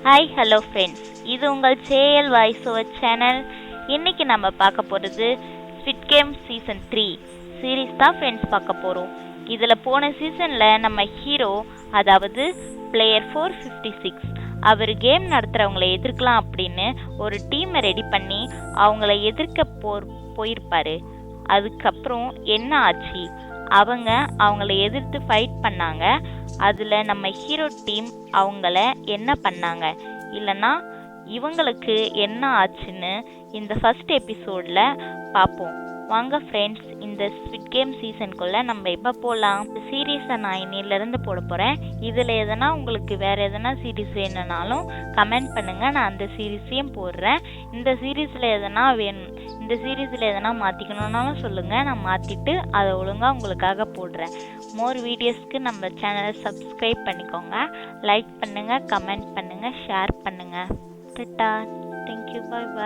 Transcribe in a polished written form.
Hi hello friends, இது உங்கள் சேஎல் voice over channel. இன்னைக்கு நம்ம பார்க்க போகிறது ஸ்குவிட் கேம் சீசன் 3 சீரீஸ் தான் ஃப்ரெண்ட்ஸ் பார்க்க போகிறோம். இதில் போன சீசனில் நம்ம ஹீரோ, அதாவது பிளேயர் 456, அவர் கேம் நடத்துகிறவங்களை எதிர்க்கலாம் அப்படின்னு ஒரு டீமை ரெடி பண்ணி அவங்கள எதிர்க்க போயிருப்பாரு. அதுக்கப்புறம் என்ன ஆச்சு? அவங்கள எதிர்த்து ஃபைட் பண்ணாங்க. அதில் நம்ம ஹீரோ டீம் அவங்கள என்ன பண்ணாங்க, இல்லைன்னா இவங்களுக்கு என்ன ஆச்சுன்னு இந்த ஃபர்ஸ்ட் எபிசோடில் பார்ப்போம். வாங்க ஃப்ரெண்ட்ஸ், இந்த ஸ்குவிட் கேம் சீசனுக்குள்ளே நம்ம எப்போ போகலாம். சீரீஸை நான் இன்னிலேருந்து போட போகிறேன். இதில் எதனா உங்களுக்கு வேறு எதனா சீரீஸ் வேணும்னாலும் கமெண்ட் பண்ணுங்கள், நான் அந்த சீரீஸையும் போடுறேன். இந்த சீரீஸில் எதனா மாற்றிக்கணுன்னாலும் சொல்லுங்கள், நான் மாற்றிட்டு அதை ஒழுங்காக உங்களுக்காக போடுறேன். மோர் வீடியோஸ்க்கு நம்ம சேனலை சப்ஸ்கிரைப் பண்ணிக்கோங்க, லைக் பண்ணுங்கள், கமெண்ட் பண்ணுங்கள், ஷேர் பண்ணுங்கள். டாடா, தேங்க்யூ, பாய் பாய்.